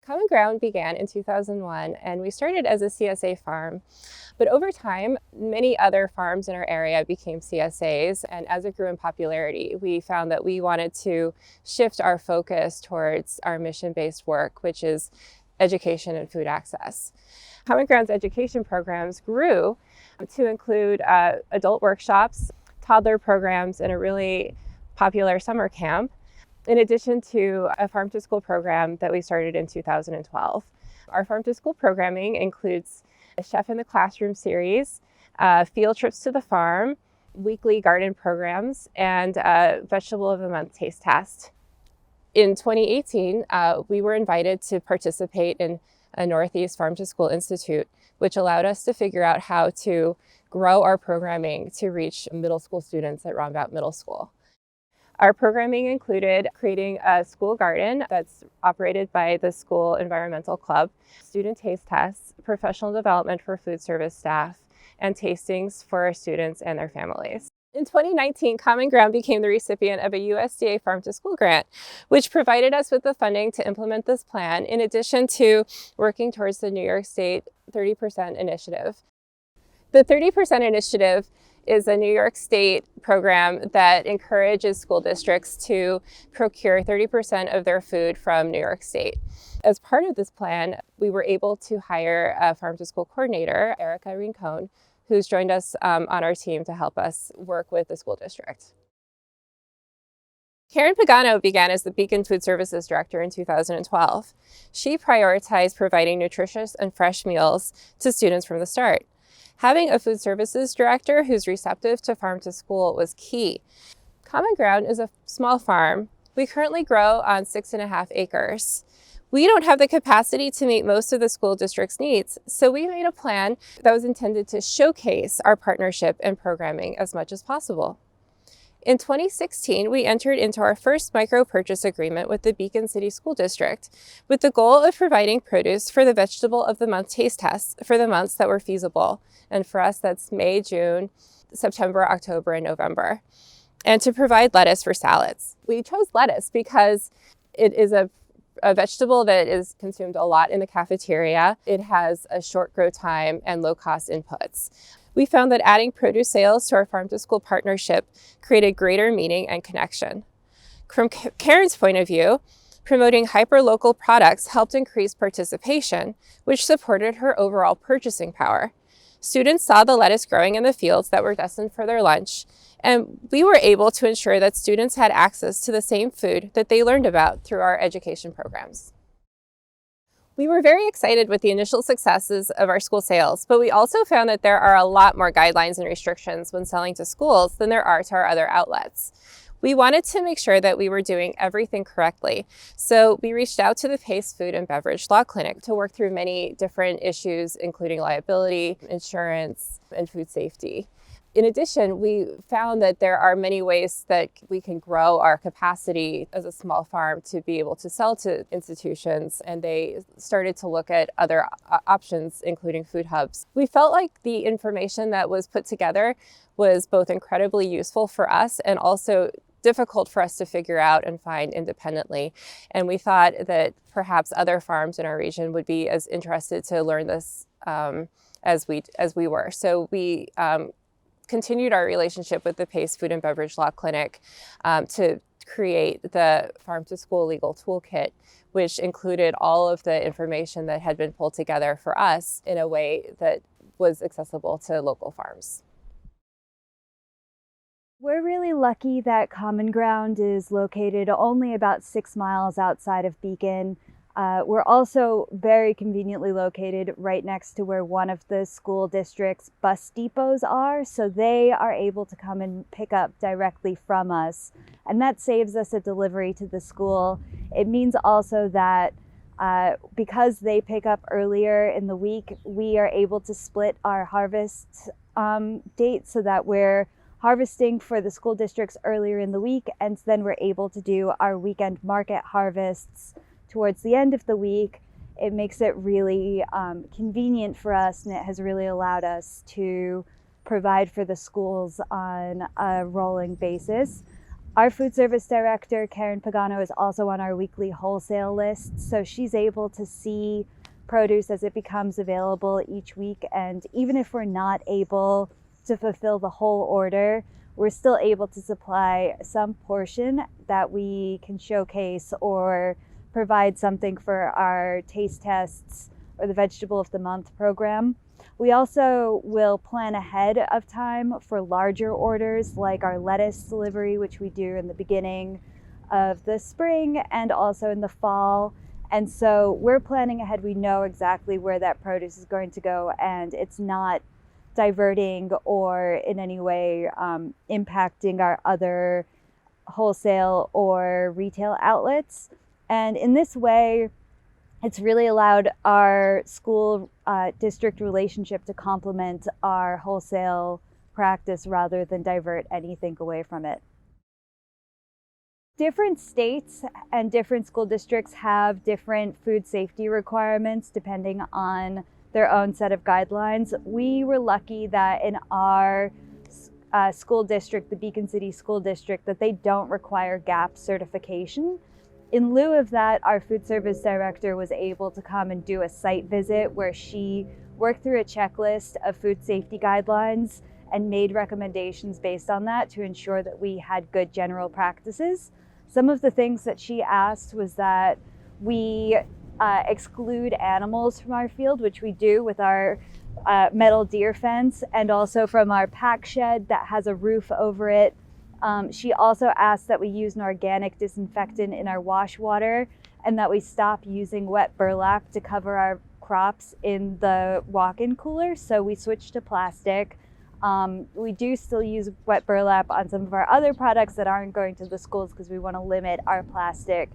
Common Ground began in 2001, and we started as a CSA farm. But over time, many other farms in our area became CSAs, and as it grew in popularity, we found that we wanted to shift our focus towards our mission-based work, which is education and food access. Common Ground's education programs grew to include adult workshops, toddler programs, and a really popular summer camp, in addition to a farm to school program that we started in 2012. Our farm to school programming includes a Chef in the Classroom series, field trips to the farm, weekly garden programs, and a Vegetable of the Month taste test. In 2018, we were invited to participate in a Northeast Farm to School Institute, which allowed us to figure out how to grow our programming to reach middle school students at Roundabout Middle School. Our programming included creating a school garden that's operated by the school environmental club, student taste tests, professional development for food service staff, and tastings for our students and their families. In 2019, Common Ground became the recipient of a USDA Farm to School grant, which provided us with the funding to implement this plan, in addition to working towards the New York State 30% initiative. The 30% initiative is a New York State program that encourages school districts to procure 30% of their food from New York State. As part of this plan, we were able to hire a farm to school coordinator, Erika, Rincon, who's joined us on our team to help us work with the school district. Karen Pagano began as the Beacon Food Services Director in 2012. She prioritized providing nutritious and fresh meals to students from the start. Having a food services director who's receptive to farm to school was key. Common Ground is a small farm. We currently grow on 6.5 acres. We don't have the capacity to meet most of the school district's needs, so we made a plan that was intended to showcase our partnership and programming as much as possible. In 2016, we entered into our first micro-purchase agreement with the Beacon City School District, with the goal of providing produce for the Vegetable of the Month taste tests for the months that were feasible. And for us, that's May, June, September, October, and November. And to provide lettuce for salads. We chose lettuce because it is a vegetable that is consumed a lot in the cafeteria. It has a short grow time and low cost inputs. We found that adding produce sales to our farm to school partnership created greater meaning and connection. From Karen's point of view, promoting hyper-local products helped increase participation, which supported her overall purchasing power. Students saw the lettuce growing in the fields that were destined for their lunch, and we were able to ensure that students had access to the same food that they learned about through our education programs. We were very excited with the initial successes of our school sales, but we also found that there are a lot more guidelines and restrictions when selling to schools than there are to our other outlets. We wanted to make sure that we were doing everything correctly, so we reached out to the Pace Food and Beverage Law Clinic to work through many different issues, including liability, insurance, and food safety. In addition, we found that there are many ways that we can grow our capacity as a small farm to be able to sell to institutions, and they started to look at other options, including food hubs. We felt like the information that was put together was both incredibly useful for us and also difficult for us to figure out and find independently. And we thought that perhaps other farms in our region would be as interested to learn this as we were. So we continued our relationship with the Pace Food and Beverage Law Clinic to create the Farm to School Legal Toolkit, which included all of the information that had been pulled together for us in a way that was accessible to local farms. We're really lucky that Common Ground is located only about 6 miles outside of Beacon. We're also very conveniently located right next to where one of the school district's bus depots are, so they are able to come and pick up directly from us, and that saves us a delivery to the school. It means also that because they pick up earlier in the week, we are able to split our harvest date so that we're harvesting for the school districts earlier in the week, and then we're able to do our weekend market harvests towards the end of the week. It makes it really convenient for us, and it has really allowed us to provide for the schools on a rolling basis. Our food service director, Karen Pagano, is also on our weekly wholesale list, so she's able to see produce as it becomes available each week. And even if we're not able to fulfill the whole order, we're still able to supply some portion that we can showcase or provide something for our taste tests or the Vegetable of the Month program. We also will plan ahead of time for larger orders like our lettuce delivery, which we do in the beginning of the spring and also in the fall. And so we're planning ahead. We know exactly where that produce is going to go, and it's not diverting or in any way impacting our other wholesale or retail outlets. And in this way, it's really allowed our school district relationship to complement our wholesale practice rather than divert anything away from it. Different states and different school districts have different food safety requirements depending on their own set of guidelines. We were lucky that in our school district, the Beacon City School District, that they don't require GAP certification. In lieu of that, our food service director was able to come and do a site visit where she worked through a checklist of food safety guidelines and made recommendations based on that to ensure that we had good general practices. Some of the things that she asked was that we exclude animals from our field, which we do with our metal deer fence, and also from our pack shed that has a roof over it. She also asked that we use an organic disinfectant in our wash water and that we stop using wet burlap to cover our crops in the walk-in cooler. So we switched to plastic. We do still use wet burlap on some of our other products that aren't going to the schools because we want to limit our plastic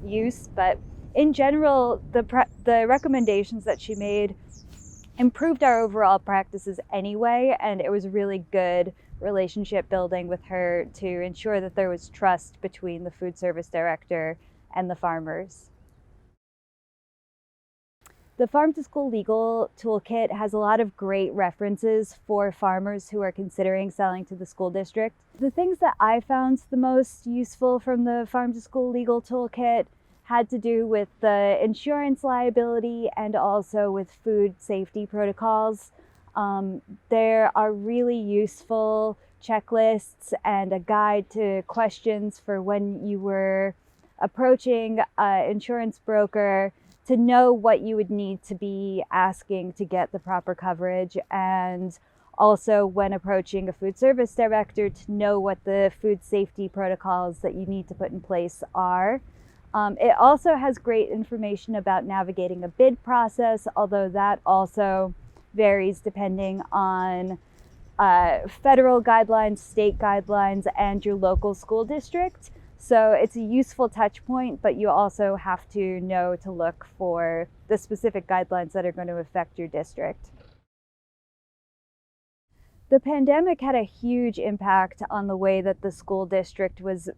use. But in general, the recommendations that she made improved our overall practices anyway, and it was really good relationship building with her to ensure that there was trust between the food service director and the farmers. The Farm to School Legal Toolkit has a lot of great references for farmers who are considering selling to the school district. The things that I found the most useful from the Farm to School Legal Toolkit had to do with the insurance liability and also with food safety protocols. There are really useful checklists and a guide to questions for when you were approaching an insurance broker to know what you would need to be asking to get the proper coverage, and also when approaching a food service director to know what the food safety protocols that you need to put in place are. It also has great information about navigating a bid process, although that also varies depending on federal guidelines, state guidelines, and your local school district. So it's a useful touch point, but you also have to know to look for the specific guidelines that are going to affect your district. The pandemic had a huge impact on the way that the school district was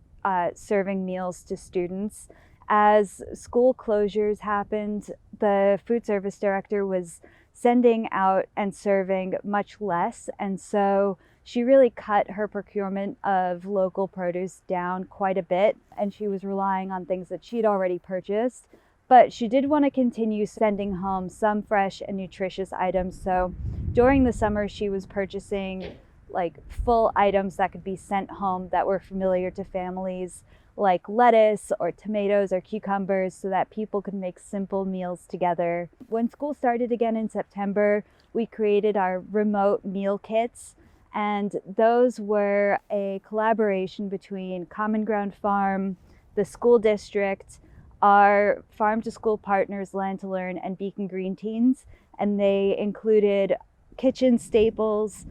serving meals to students. As school closures happened, the food service director was sending out and serving much less, and so she really cut her procurement of local produce down quite a bit, and she was relying on things that she'd already purchased. But she did want to continue sending home some fresh and nutritious items, so during the summer she was purchasing like full items that could be sent home that were familiar to families, like lettuce or tomatoes or cucumbers, so that people could make simple meals together. When school started again in September, we created our remote meal kits, and those were a collaboration between Common Ground Farm, the school district, our farm to school partners, Land to Learn, and Beacon Green Teens, and they included kitchen staples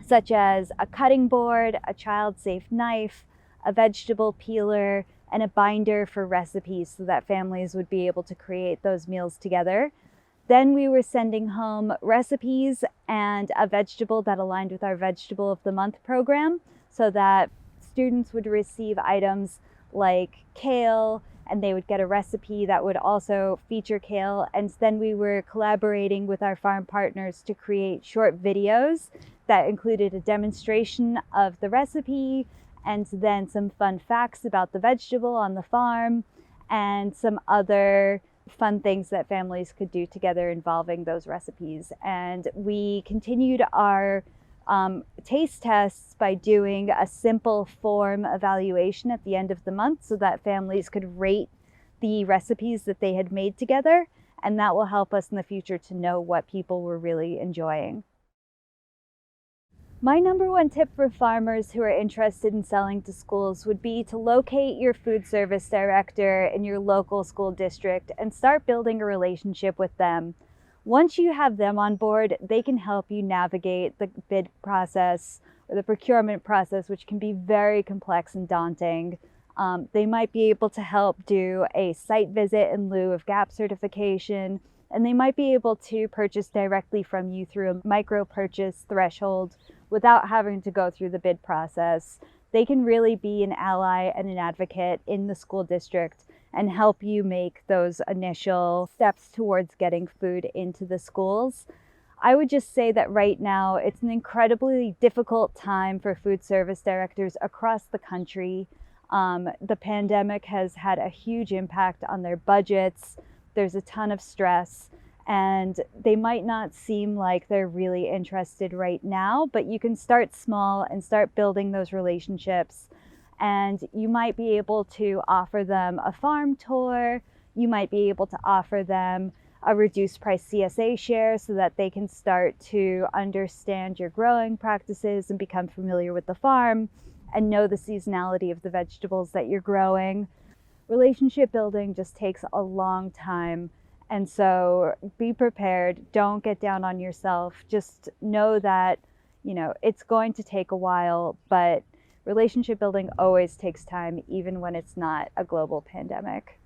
such as a cutting board, a child-safe knife, a vegetable peeler, and a binder for recipes so that families would be able to create those meals together. Then we were sending home recipes and a vegetable that aligned with our Vegetable of the Month program so that students would receive items like kale, and they would get a recipe that would also feature kale. And then we were collaborating with our farm partners to create short videos that included a demonstration of the recipe and then some fun facts about the vegetable on the farm, and some other fun things that families could do together involving those recipes. And we continued our taste tests by doing a simple form evaluation at the end of the month so that families could rate the recipes that they had made together, and that will help us in the future to know what people were really enjoying. My number one tip for farmers who are interested in selling to schools would be to locate your food service director in your local school district and start building a relationship with them. Once you have them on board, they can help you navigate the bid process or the procurement process, which can be very complex and daunting. They might be able to help do a site visit in lieu of GAP certification, and they might be able to purchase directly from you through a micro purchase threshold without having to go through the bid process. They can really be an ally and an advocate in the school district and help you make those initial steps towards getting food into the schools. I would just say that right now it's an incredibly difficult time for food service directors across the country. The pandemic has had a huge impact on their budgets. There's a ton of stress, and they might not seem like they're really interested right now, but you can start small and start building those relationships. And you might be able to offer them a farm tour. You might be able to offer them a reduced price CSA share so that they can start to understand your growing practices and become familiar with the farm and know the seasonality of the vegetables that you're growing. Relationship building just takes a long time. And so be prepared. Don't get down on yourself. Just know that, it's going to take a while, but relationship building always takes time, even when it's not a global pandemic.